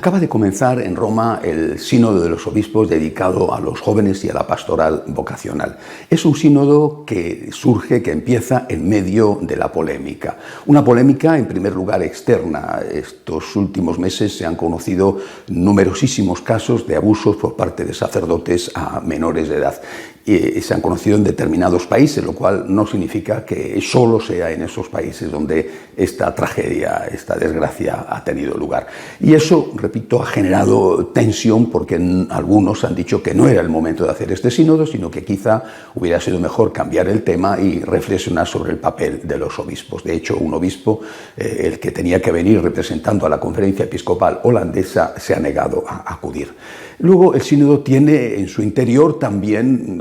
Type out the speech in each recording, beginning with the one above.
Acaba de comenzar en Roma el Sínodo de los Obispos dedicado a los jóvenes y a la pastoral vocacional. Es un sínodo que surge, que empieza en medio de la polémica. Una polémica, en primer lugar, externa. Estos últimos meses se han conocido numerosísimos casos de abusos por parte de sacerdotes a menores de edad. Se han conocido en determinados países, lo cual no significa que solo sea en esos países donde esta tragedia, esta desgracia ha tenido lugar. Y eso, repito, ha generado tensión porque algunos han dicho que no era el momento de hacer este sínodo, sino que quizá hubiera sido mejor cambiar el tema y reflexionar sobre el papel de los obispos. De hecho, un obispo, el que tenía que venir representando a la Conferencia Episcopal holandesa, se ha negado a acudir. Luego, el sínodo tiene en su interior también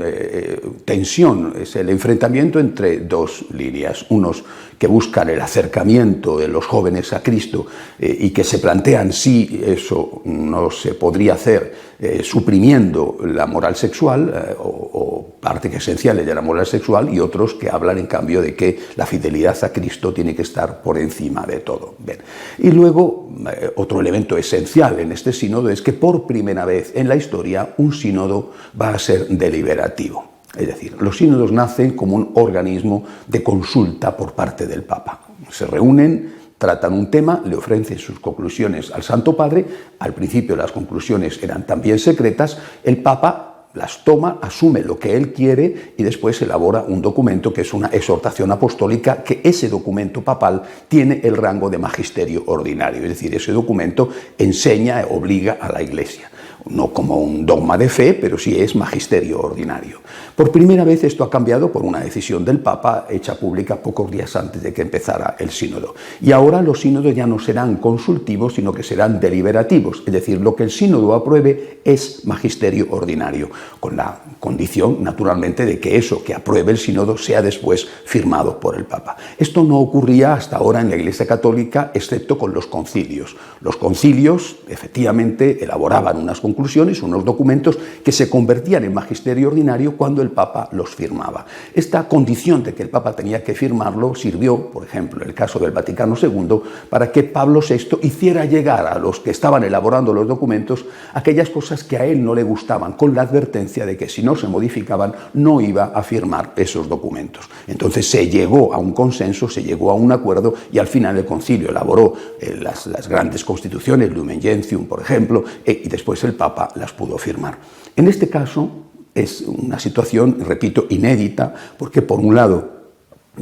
tensión, es el enfrentamiento entre dos líneas, unos que buscan el acercamiento de los jóvenes a Cristo y que se plantean si eso no se podría hacer suprimiendo la moral sexual o partes esenciales de la moral sexual, y otros que hablan en cambio de que la fidelidad a Cristo tiene que estar por encima de todo. Bien. Y luego otro elemento esencial en este sínodo es que por primera vez en la historia un sínodo va a ser deliberativo. Es decir, los sínodos nacen como un organismo de consulta por parte del Papa. Se reúnen, tratan un tema, le ofrecen sus conclusiones al Santo Padre. Al principio las conclusiones eran también secretas. El Papa las toma, asume lo que él quiere y después elabora un documento que es una exhortación apostólica, que ese documento papal tiene el rango de magisterio ordinario. Es decir, ese documento enseña, obliga a la Iglesia. No como un dogma de fe, pero sí es magisterio ordinario. Por primera vez esto ha cambiado por una decisión del Papa hecha pública pocos días antes de que empezara el sínodo. Y ahora los sínodos ya no serán consultivos, sino que serán deliberativos. Es decir, lo que el sínodo apruebe es magisterio ordinario, con la condición, naturalmente, de que eso que apruebe el sínodo sea después firmado por el Papa. Esto no ocurría hasta ahora en la Iglesia Católica, excepto con los concilios. Los concilios, efectivamente, elaboraban unas conclusiones, unos documentos que se convertían en magisterio ordinario cuando el Papa los firmaba. Esta condición de que el Papa tenía que firmarlo sirvió, por ejemplo, en el caso del Vaticano II, para que Pablo VI hiciera llegar a los que estaban elaborando los documentos aquellas cosas que a él no le gustaban, con la advertencia de que si no se modificaban no iba a firmar esos documentos. Entonces se llegó a un consenso, se llegó a un acuerdo, y al final el concilio elaboró las grandes constituciones, Lumen Gentium, por ejemplo, y después el Papa las pudo firmar. En este caso es una situación, repito, inédita, porque por un lado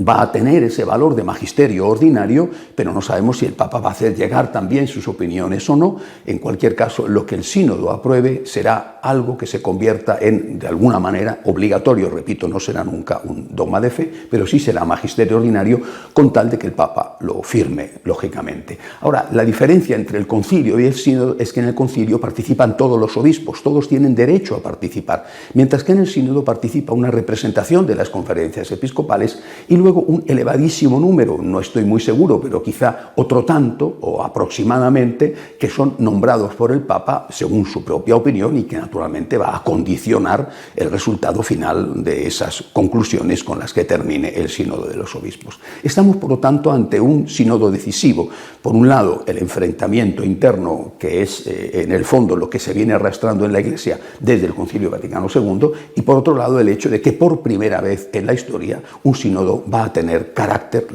va a tener ese valor de magisterio ordinario, pero no sabemos si el Papa va a hacer llegar también sus opiniones o no. En cualquier caso, lo que el sínodo apruebe será algo que se convierta en, de alguna manera, obligatorio. Repito, no será nunca un dogma de fe, pero sí será magisterio ordinario, con tal de que el Papa lo firme, lógicamente. Ahora, la diferencia entre el concilio y el sínodo es que en el concilio participan todos los obispos, todos tienen derecho a participar, mientras que en el sínodo participa una representación de las conferencias episcopales y luego un elevadísimo número, no estoy muy seguro, pero quizá otro tanto o aproximadamente, que son nombrados por el Papa según su propia opinión y que naturalmente va a condicionar el resultado final de esas conclusiones con las que termine el sínodo de los obispos. Estamos, por lo tanto, ante un sínodo decisivo. Por un lado, el enfrentamiento interno, que es en el fondo lo que se viene arrastrando en la Iglesia desde el Concilio Vaticano II, y por otro lado el hecho de que por primera vez en la historia un sínodo va a tener carácter,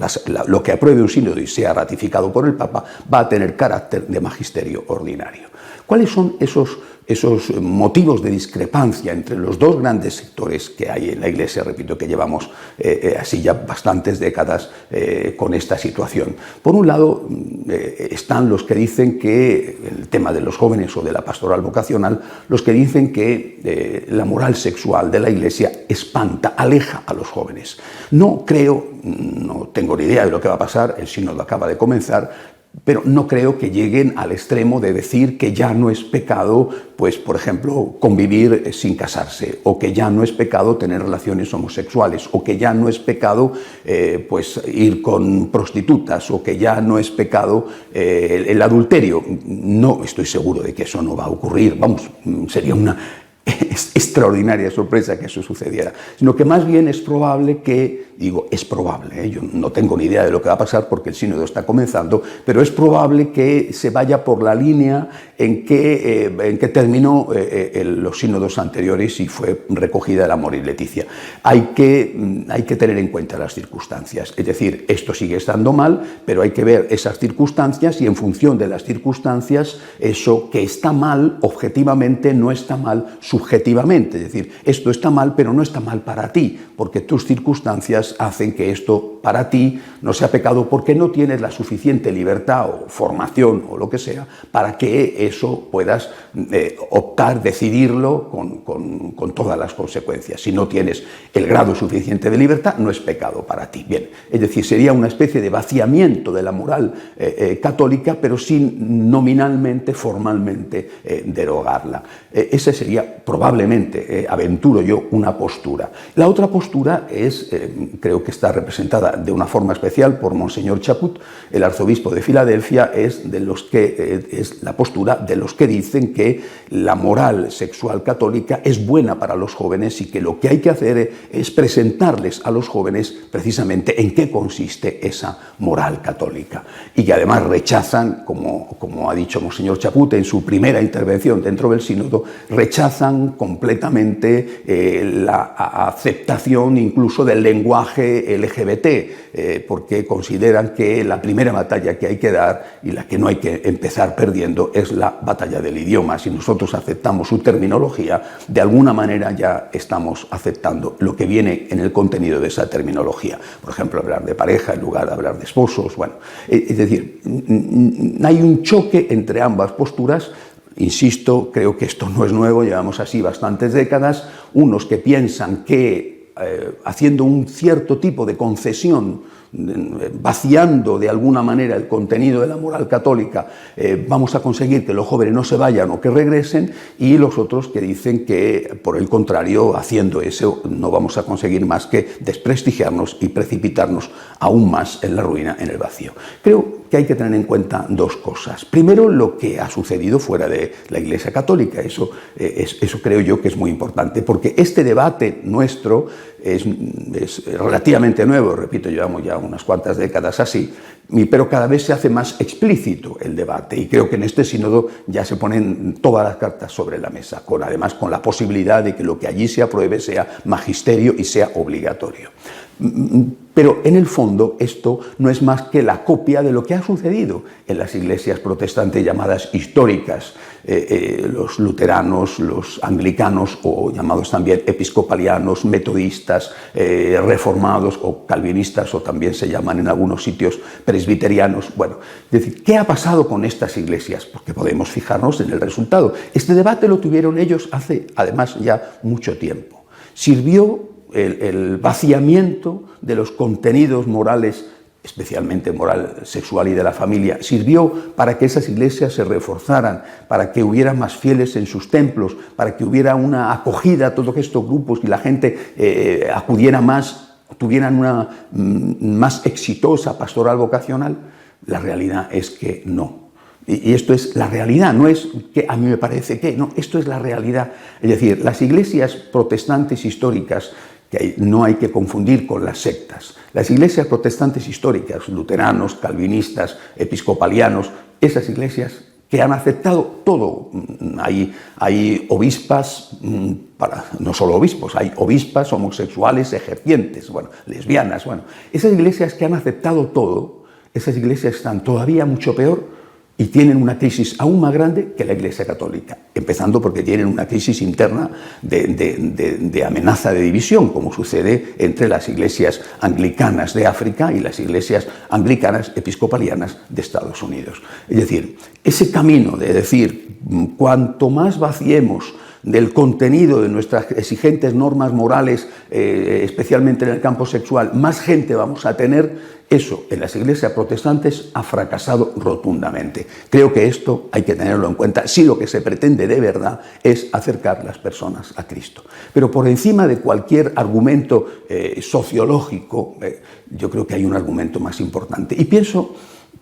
lo que apruebe un sínodo y sea ratificado por el Papa, va a tener carácter de magisterio ordinario. ¿Cuáles son esos motivos de discrepancia entre los dos grandes sectores que hay en la Iglesia? Repito que llevamos así ya bastantes décadas con esta situación. Por un lado están los que dicen que el tema de los jóvenes o de la pastoral vocacional, los que dicen que la moral sexual de la Iglesia espanta, aleja a los jóvenes. No creo, no tengo ni idea de lo que va a pasar, el sínodo acaba de comenzar, pero no creo que lleguen al extremo de decir que ya no es pecado, pues, por ejemplo, convivir sin casarse, o que ya no es pecado tener relaciones homosexuales, o que ya no es pecado pues ir con prostitutas, o que ya no es pecado el adulterio. No estoy seguro de que eso no va a ocurrir. Vamos, sería extraordinaria sorpresa que eso sucediera, sino que más bien es probable que, digo, es probable, yo no tengo ni idea de lo que va a pasar porque el sínodo está comenzando, pero es probable que se vaya por la línea en que terminó los sínodos anteriores y fue recogida el Amoris Laetitia. Hay que tener en cuenta las circunstancias, es decir, esto sigue estando mal, pero hay que ver esas circunstancias y en función de las circunstancias, eso que está mal objetivamente no está mal subjetivamente, es decir, esto está mal pero no está mal para ti, porque tus circunstancias hacen que esto para ti no sea pecado porque no tienes la suficiente libertad o formación o lo que sea para que eso puedas optar, decidirlo con todas las consecuencias. Si no tienes el grado suficiente de libertad, no es pecado para ti. Bien, es decir, sería una especie de vaciamiento de la moral católica, pero sin nominalmente, formalmente derogarla. Esa sería probablemente, aventuro yo, una postura. La otra postura es, creo que está representada de una forma especial por Monseñor Chaput, el arzobispo de Filadelfia, es la postura de los que dicen que la moral sexual católica es buena para los jóvenes y que lo que hay que hacer es presentarles a los jóvenes precisamente en qué consiste esa moral católica. Y que además rechazan, como ha dicho Monseñor Chaput en su primera intervención dentro del sínodo, rechazan completamente la aceptación incluso del lenguaje LGBT, porque consideran que la primera batalla que hay que dar y la que no hay que empezar perdiendo es la batalla del idioma. Si nosotros aceptamos su terminología, de alguna manera ya estamos aceptando lo que viene en el contenido de esa terminología. Por ejemplo, hablar de pareja en lugar de hablar de esposos. Bueno, es decir, hay un choque entre ambas posturas. Insisto, creo que esto no es nuevo, llevamos así bastantes décadas. Unos que piensan que haciendo un cierto tipo de concesión, vaciando de alguna manera el contenido de la moral católica, vamos a conseguir que los jóvenes no se vayan o que regresen, y los otros que dicen que, por el contrario, haciendo eso no vamos a conseguir más que desprestigiarnos y precipitarnos aún más en la ruina, en el vacío. Creo que hay que tener en cuenta dos cosas. Primero, lo que ha sucedido fuera de la Iglesia Católica. Eso creo yo que es muy importante, porque este debate nuestro es relativamente nuevo, repito, llevamos ya unas cuantas décadas así, pero cada vez se hace más explícito el debate, y creo que en este sínodo ya se ponen todas las cartas sobre la mesa, además con la posibilidad de que lo que allí se apruebe sea magisterio y sea obligatorio. Pero en el fondo esto no es más que la copia de lo que ha sucedido en las iglesias protestantes llamadas históricas, los luteranos, los anglicanos, o llamados también episcopalianos, metodistas, reformados o calvinistas, o también se llaman en algunos sitios presbiterianos. Bueno, es decir, ¿qué ha pasado con estas iglesias? Porque podemos fijarnos en el resultado. Este debate lo tuvieron ellos hace, además, ya mucho tiempo. Sirvió el vaciamiento de los contenidos morales, especialmente moral sexual y de la familia, sirvió para que esas iglesias se reforzaran, para que hubiera más fieles en sus templos, para que hubiera una acogida a todos estos grupos y la gente acudiera más, tuvieran una más exitosa pastoral vocacional. La realidad es que no. Y esto es la realidad, no es que a mí me parece que, no, esto es la realidad. Es decir, las iglesias protestantes históricas, que no hay que confundir con las sectas, las iglesias protestantes históricas, luteranos, calvinistas, episcopalianos, esas iglesias que han aceptado todo. Hay obispas, no solo obispos, hay obispas homosexuales ejercientes, bueno, lesbianas, bueno. Esas iglesias que han aceptado todo, esas iglesias están todavía mucho peor y tienen una crisis aún más grande que la Iglesia Católica, empezando porque tienen una crisis interna de amenaza de división, como sucede entre las iglesias anglicanas de África y las iglesias anglicanas episcopalianas de Estados Unidos. Es decir, ese camino de decir, cuanto más vaciemos del contenido de nuestras exigentes normas morales, especialmente en el campo sexual, más gente vamos a tener. Eso en las iglesias protestantes ha fracasado rotundamente. Creo que esto hay que tenerlo en cuenta si lo que se pretende de verdad es acercar las personas a Cristo. Pero por encima de cualquier argumento sociológico, yo creo que hay un argumento más importante. Y pienso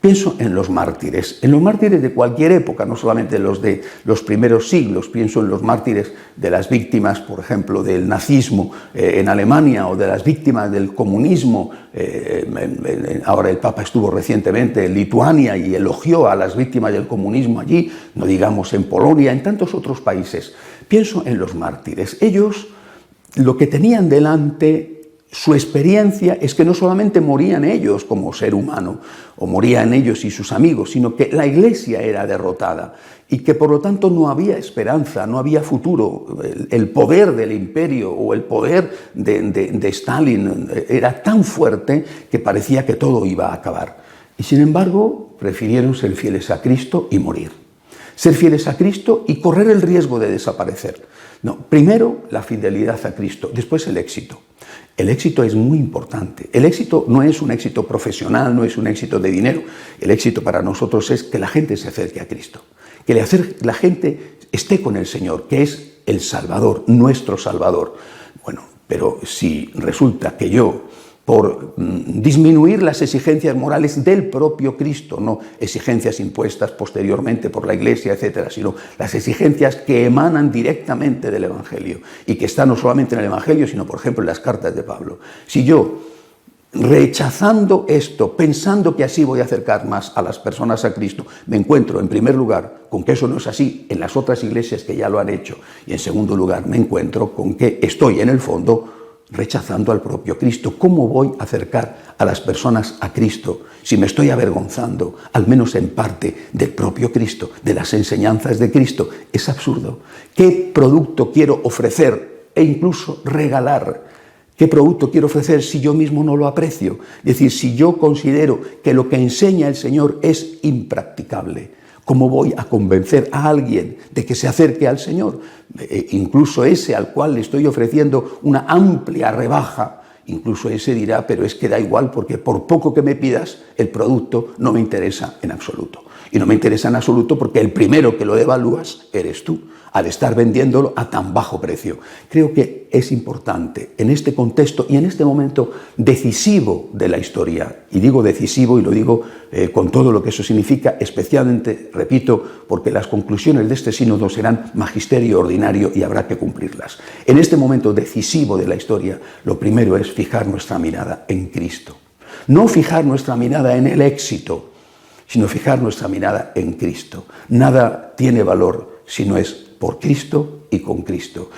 Pienso en los mártires de cualquier época, no solamente los de los primeros siglos. Pienso en los mártires de las víctimas, por ejemplo, del nazismo en Alemania, o de las víctimas del comunismo. Ahora el Papa estuvo recientemente en Lituania y elogió a las víctimas del comunismo allí, no digamos en Polonia, en tantos otros países. Pienso en los mártires. Ellos, lo que tenían delante, su experiencia es que no solamente morían ellos como ser humano, o morían ellos y sus amigos, sino que la Iglesia era derrotada y que por lo tanto no había esperanza, no había futuro. El poder del imperio o el poder de Stalin era tan fuerte que parecía que todo iba a acabar. Y sin embargo, prefirieron ser fieles a Cristo y morir. Ser fieles a Cristo y correr el riesgo de desaparecer. No, primero la fidelidad a Cristo, después el éxito. El éxito es muy importante. El éxito no es un éxito profesional, no es un éxito de dinero. El éxito para nosotros es que la gente se acerque a Cristo, que la gente esté con el Señor, que es el Salvador, nuestro Salvador. Bueno, pero si resulta que yo, por disminuir las exigencias morales del propio Cristo, no exigencias impuestas posteriormente por la Iglesia, etcétera, sino las exigencias que emanan directamente del Evangelio y que están no solamente en el Evangelio, sino, por ejemplo, en las cartas de Pablo. Si yo, rechazando esto, pensando que así voy a acercar más a las personas a Cristo, me encuentro, en primer lugar, con que eso no es así en las otras iglesias que ya lo han hecho, y en segundo lugar, me encuentro con que estoy, en el fondo, rechazando al propio Cristo. ¿Cómo voy a acercar a las personas a Cristo si me estoy avergonzando, al menos en parte, del propio Cristo, de las enseñanzas de Cristo? Es absurdo. ¿Qué producto quiero ofrecer e incluso regalar? ¿Qué producto quiero ofrecer si yo mismo no lo aprecio? Es decir, si yo considero que lo que enseña el Señor es impracticable, ¿cómo voy a convencer a alguien de que se acerque al Señor? Incluso ese al cual le estoy ofreciendo una amplia rebaja, incluso ese dirá, pero es que da igual porque por poco que me pidas, el producto no me interesa en absoluto. Y no me interesa en absoluto porque el primero que lo devalúas eres tú, al estar vendiéndolo a tan bajo precio. Creo que es importante en este contexto y en este momento decisivo de la historia, y digo decisivo y lo digo con todo lo que eso significa, especialmente, repito, porque las conclusiones de este sínodo serán magisterio ordinario y habrá que cumplirlas. En este momento decisivo de la historia, lo primero es fijar nuestra mirada en Cristo. No fijar nuestra mirada en el éxito, sino fijar nuestra mirada en Cristo. Nada tiene valor si no es por Cristo y con Cristo.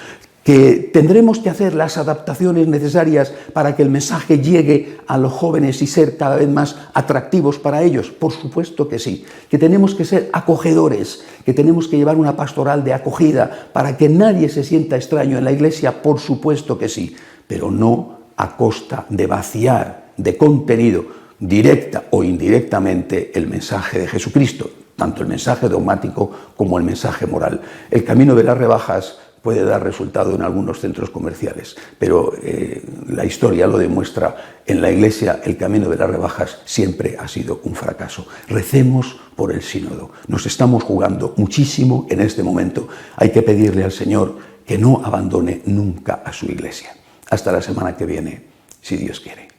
¿Que tendremos que hacer las adaptaciones necesarias para que el mensaje llegue a los jóvenes y ser cada vez más atractivos para ellos? Por supuesto que sí. ¿Que tenemos que ser acogedores? ¿Que tenemos que llevar una pastoral de acogida para que nadie se sienta extraño en la Iglesia? Por supuesto que sí, pero no a costa de vaciar de contenido, directa o indirectamente, el mensaje de Jesucristo, tanto el mensaje dogmático como el mensaje moral. El camino de las rebajas puede dar resultado en algunos centros comerciales, pero la historia lo demuestra. En la Iglesia el camino de las rebajas siempre ha sido un fracaso. Recemos por el sínodo. Nos estamos jugando muchísimo en este momento. Hay que pedirle al Señor que no abandone nunca a su Iglesia. Hasta la semana que viene, si Dios quiere.